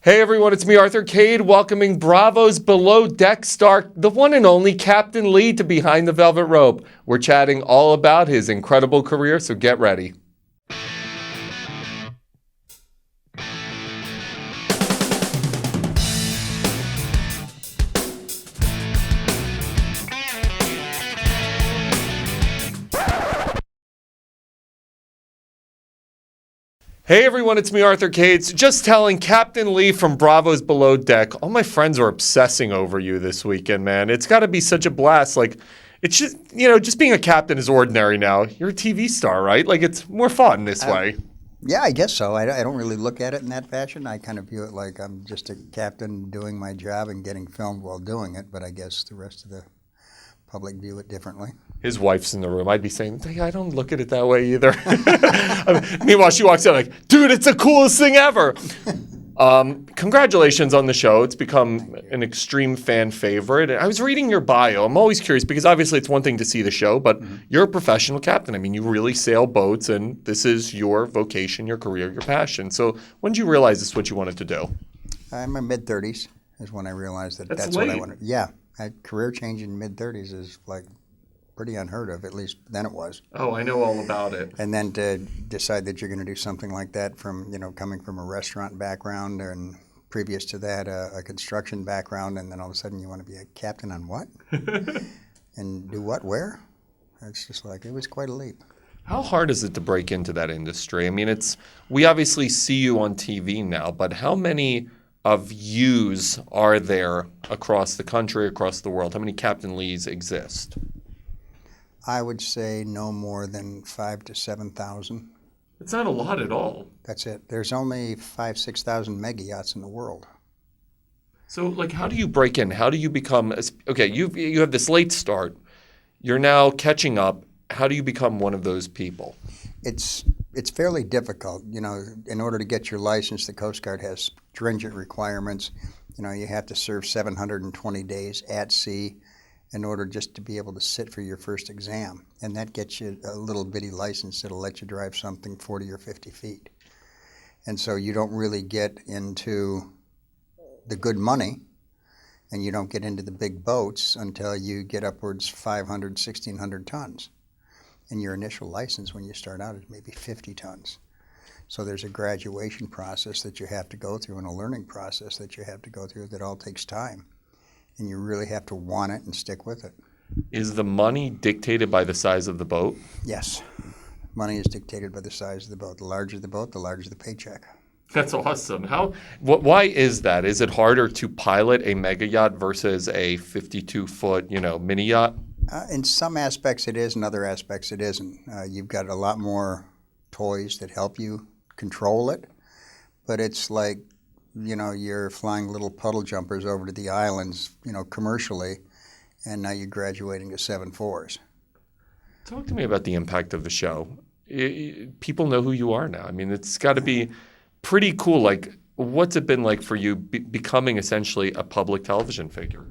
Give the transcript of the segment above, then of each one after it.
Hey everyone, it's me, Arthur Kade, welcoming Bravo's below deck star, the one and only Captain Lee to Behind the Velvet Rope. We're chatting all about his incredible career, so get ready. Hey everyone, it's me, Arthur Kade. So just telling Captain Lee from Bravo's Below Deck, all my friends are obsessing over you this weekend, man. It's got to be such a blast. It's just, just being a captain is ordinary now. You're a TV star, right? It's more fun this way. Yeah, I guess so. I don't really look at it in that fashion. I kind of view it like I'm just a captain doing my job and getting filmed while doing it, but I guess the rest of the public view it differently. His wife's in the room. I'd be saying, hey, I don't look at it that way either. Meanwhile, she walks in like, dude, it's the coolest thing ever. Congratulations on the show. It's become an extreme fan favorite. I was reading your bio. I'm always curious because obviously it's one thing to see the show, but you're a professional captain. I mean, you really sail boats and this is your vocation, your career, your passion. So when did you realize this is what you wanted to do? In my mid-30s is when I realized that's late. what I wanted. Yeah, career change in mid-30s is pretty unheard of, at least then it was. Oh, I know all about it. And then to decide that you're going to do something like that from, coming from a restaurant background and previous to that a construction background, and then all of a sudden you want to be a captain on what? And do what, where? It's just it was quite a leap. How hard is it to break into that industry? I mean, we obviously see you on TV now, but how many of yous are there across the country, across the world? How many Captain Lees exist? I would say no more than 5,000 to 7,000. It's not a lot at all. That's it. There's only 5,000 to 6,000 mega yachts in the world. So, how do you break in? How do you become? Okay, you have this late start. You're now catching up. How do you become one of those people? It's fairly difficult. In order to get your license, the Coast Guard has stringent requirements. You have to serve 720 days at sea in order just to be able to sit for your first exam. And that gets you a little bitty license that'll let you drive something 40 or 50 feet. And so you don't really get into the good money, and you don't get into the big boats until you get upwards 500, 1,600 tons. And your initial license when you start out is maybe 50 tons. So there's a graduation process that you have to go through and a learning process that you have to go through that all takes time. And you really have to want it and stick with it. Is the money dictated by the size of the boat? Yes. Money is dictated by the size of the boat. The larger the boat, the larger the paycheck. That's awesome. Why is that? Is it harder to pilot a mega yacht versus a 52-foot, mini yacht? In some aspects it is, in other aspects it isn't. You've got a lot more toys that help you control it, but it's like, you're flying little puddle jumpers over to the islands, commercially, and now you're graduating to 7.4s. Talk to me about the impact of the show. People know who you are now. I mean, it's got to be pretty cool. What's it been like for you becoming essentially a public television figure?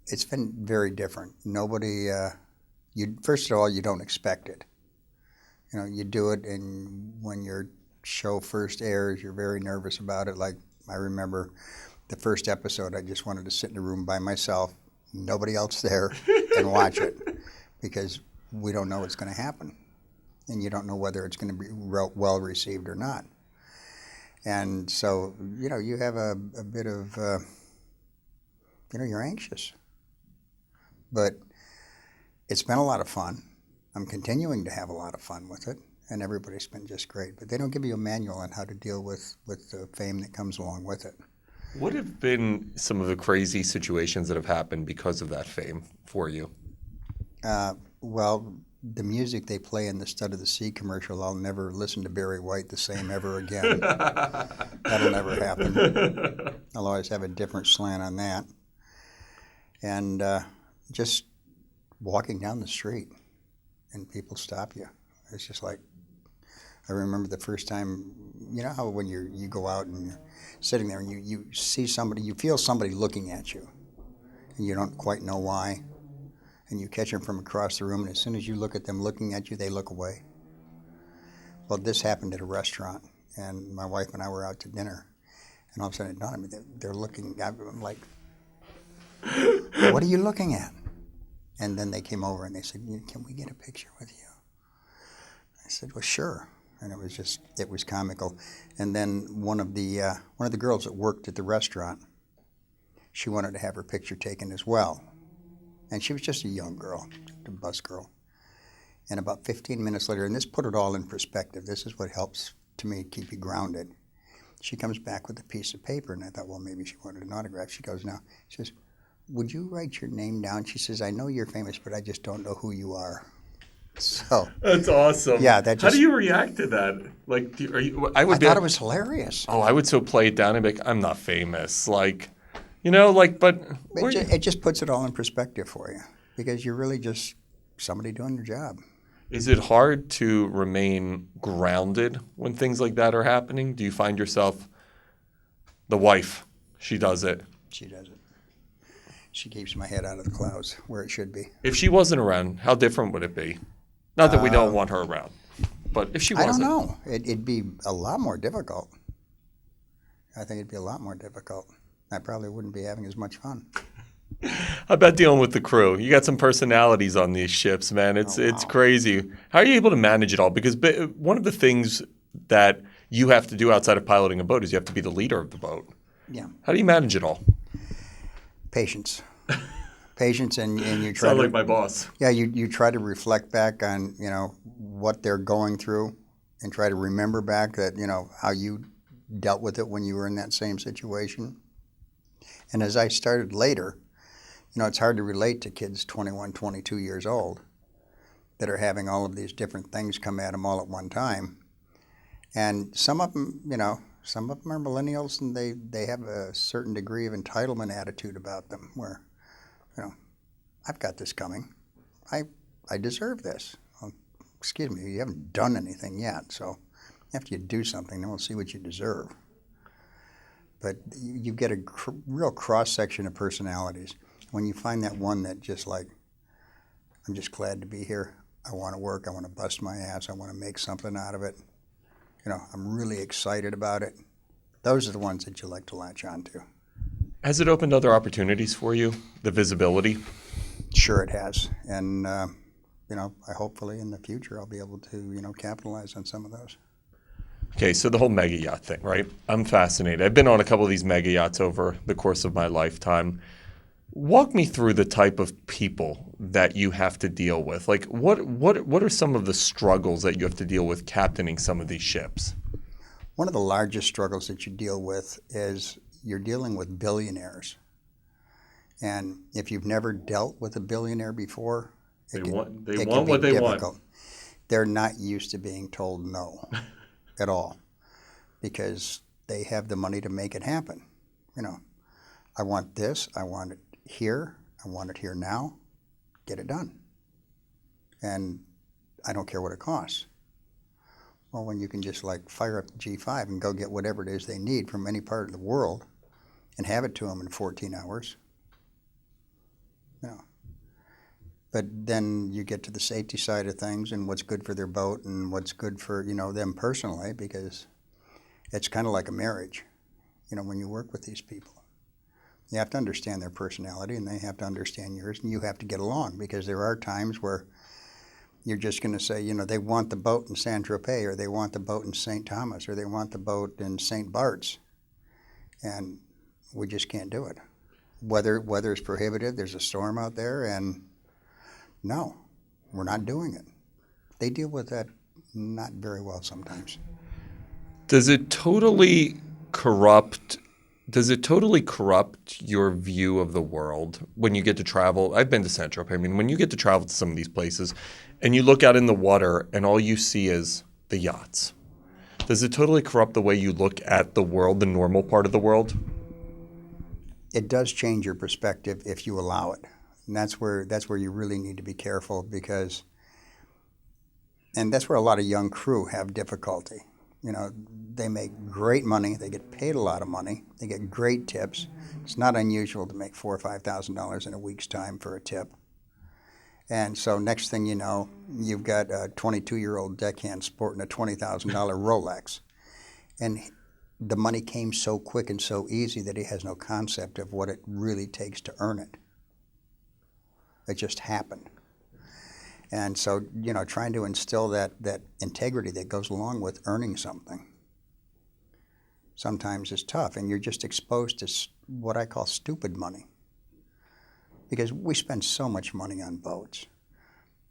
It's been very different. Nobody, first of all, you don't expect it. You do it, and when your show first airs, you're very nervous about it. I remember the first episode, I just wanted to sit in a room by myself, nobody else there, and watch it, because we don't know what's going to happen, and you don't know whether it's going to be well received or not. And so, you have a bit of, you're anxious. But it's been a lot of fun. I'm continuing to have a lot of fun with it, and everybody's been just great. But they don't give you a manual on how to deal with the fame that comes along with it. What have been some of the crazy situations that have happened because of that fame for you? Well, the music they play in the Stud of the Sea commercial, I'll never listen to Barry White the same ever again. That'll never happen. I'll always have a different slant on that. And just walking down the street and people stop you. It's just I remember the first time, how when you go out and you're sitting there and you see somebody, you feel somebody looking at you, and you don't quite know why, and you catch them from across the room, and as soon as you look at them looking at you, they look away. Well, this happened at a restaurant, and my wife and I were out to dinner, And all of a sudden it dawned on me, they're looking, I'm like, what are you looking at? And then they came over and they said, can we get a picture with you? I said, well, sure. And it was comical. And then one of the girls that worked at the restaurant, she wanted to have her picture taken as well. And she was just a young girl, a bus girl. And about 15 minutes later, and this put it all in perspective, this is what helps to me keep you grounded. She comes back with a piece of paper, and I thought, well, maybe she wanted an autograph. She goes, no. She says, would you write your name down? She says, I know you're famous, but I just don't know who you are. So That's awesome. Yeah, How do you react to that? Like, I thought it was hilarious. Oh, I would so play it down and be like, I'm not famous. Like, but It just puts it all in perspective for you because you're really just somebody doing your job. Is it hard to remain grounded when things like that are happening? Do you find yourself, the wife, she does it? She does it. She keeps my head out of the clouds where it should be. If she wasn't around, how different would it be? Not that we don't want her around, but if she wasn't. I don't know. It'd be a lot more difficult. I think it'd be a lot more difficult. I probably wouldn't be having as much fun. How about dealing with the crew? You got some personalities on these ships, man. It's crazy. How are you able to manage it all? Because one of the things that you have to do outside of piloting a boat is you have to be the leader of the boat. Yeah. How do you manage it all? Patience. Patience, and you try Sound to, like my boss. Yeah, you try to reflect back on, what they're going through and try to remember back that, how you dealt with it when you were in that same situation. And as I started later, it's hard to relate to kids 21, 22 years old that are having all of these different things come at them all at one time. And some of them, some of them are millennials and they have a certain degree of entitlement attitude about them where, I've got this coming. I deserve this. Well, excuse me, you haven't done anything yet, so after you do something, then we'll see what you deserve. But you get a real cross-section of personalities. When you find that one that just like, I'm just glad to be here. I want to work. I want to bust my ass. I want to make something out of it. I'm really excited about it. Those are the ones that you like to latch on to. Has it opened other opportunities for you, the visibility? Sure it has. And, I hopefully in the future I'll be able to, capitalize on some of those. Okay, so the whole mega yacht thing, right? I'm fascinated. I've been on a couple of these mega yachts over the course of my lifetime. Walk me through the type of people that you have to deal with. Like, what are some of the struggles that you have to deal with captaining some of these ships? One of the largest struggles that you deal with is you're dealing with billionaires. And if you've never dealt with a billionaire before, They want what they difficult. want. They're not used to being told no at all because they have the money to make it happen. I want this, I want it here, I want it here now, get it done. And I don't care what it costs. Well, when you can just like fire up the G5 and go get whatever it is they need from any part of the world and have it to them in 14 hours, But then you get to the safety side of things and what's good for their boat and what's good for, them personally, because it's kind of like a marriage, when you work with these people. You have to understand their personality and they have to understand yours and you have to get along because there are times where you're just going to say, they want the boat in Saint-Tropez or they want the boat in St. Thomas or they want the boat in St. Bart's. And we just can't do it. Weather is prohibited, there's a storm out there, and no, we're not doing it. They deal with that not very well sometimes. Does it totally corrupt your view of the world when you get to travel? I've been to Saint-Tropez. I mean, when you get to travel to some of these places and you look out in the water and all you see is the yachts, does it totally corrupt the way you look at the world, the normal part of the world? It does change your perspective if you allow it. And that's where you really need to be careful because, and that's where a lot of young crew have difficulty. They make great money, they get paid a lot of money, they get great tips. It's not unusual to make $4,000 or $5,000 in a week's time for a tip. And so next thing you know, you've got a 22-year-old deckhand sporting a $20,000 Rolex. And the money came so quick and so easy that he has no concept of what it really takes to earn it. It just happened. And so, trying to instill that integrity that goes along with earning something sometimes is tough, and you're just exposed to what I call stupid money. Because we spend so much money on boats.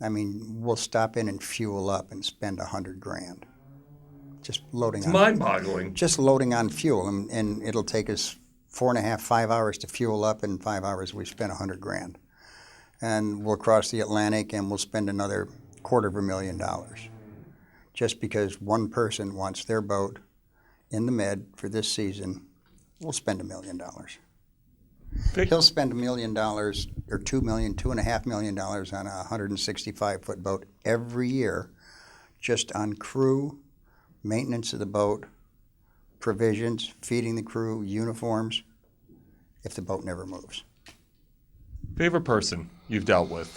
I mean, we'll stop in and fuel up and spend $100,000 just loading. It's mind-boggling. Just loading on fuel, and it'll take us 4.5, 5 hours to fuel up. In 5 hours, we spent $100,000. And we'll cross the Atlantic and we'll spend another $250,000 just because one person wants their boat in the Med for this season. We'll spend $1 million. He'll spend $1 million or $2 million, $2.5 million on a 165-foot boat every year, just on crew, maintenance of the boat, provisions, feeding the crew, uniforms, if the boat never moves. Favorite person you've dealt with?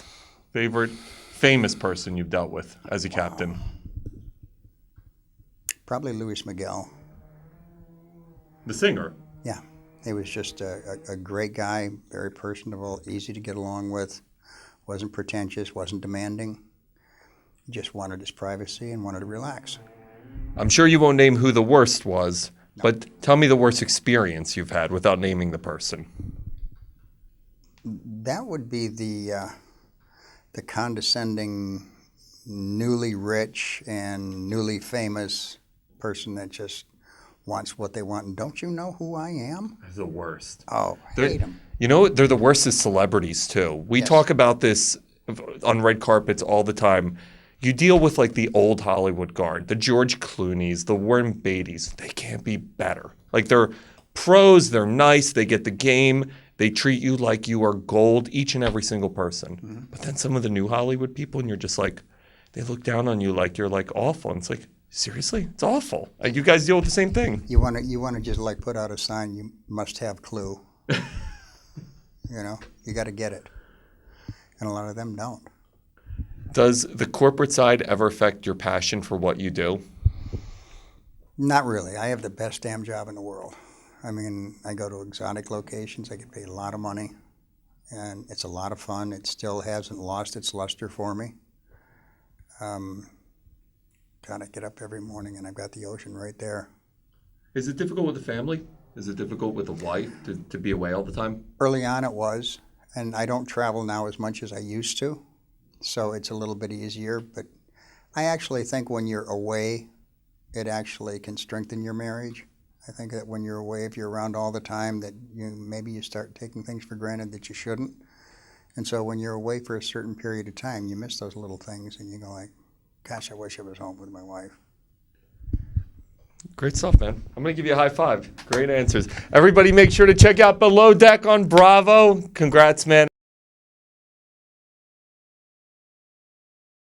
Favorite famous person you've dealt with as a captain? Probably Luis Miguel. The singer? Yeah. He was just a great guy, very personable, easy to get along with, wasn't pretentious, wasn't demanding. He just wanted his privacy and wanted to relax. I'm sure you won't name who the worst was, but tell me the worst experience you've had without naming the person. That would be the condescending, newly rich and newly famous person that just wants what they want. And don't you know who I am? The worst. Oh, hate them. They're the worst as celebrities, too. We talk about this on red carpets all the time. You deal with, like, the old Hollywood guard, the George Clooney's, the Warren Beatty's. They can't be better. Like, they're pros, they're nice, they get the game. They treat you like you are gold, each and every single person. Mm-hmm. But then some of the new Hollywood people, and you're just like, they look down on you like you're like awful. And it's like, seriously? It's awful. You guys deal with the same thing. You want to just like put out a sign, you must have clue. You got to get it. And a lot of them don't. Does the corporate side ever affect your passion for what you do? Not really. I have the best damn job in the world. I mean, I go to exotic locations. I get paid a lot of money, and it's a lot of fun. It still hasn't lost its luster for me. God, I get up every morning, and I've got the ocean right there. Is it difficult with the family? Is it difficult with a wife to be away all the time? Early on it was, and I don't travel now as much as I used to, so it's a little bit easier. But I actually think when you're away, it actually can strengthen your marriage. I think that when you're away, if you're around all the time, that maybe you start taking things for granted that you shouldn't. And so when you're away for a certain period of time, you miss those little things, and you go like, gosh, I wish I was home with my wife. Great stuff, man. I'm going to give you a high five. Great answers. Everybody make sure to check out Below Deck on Bravo. Congrats, man.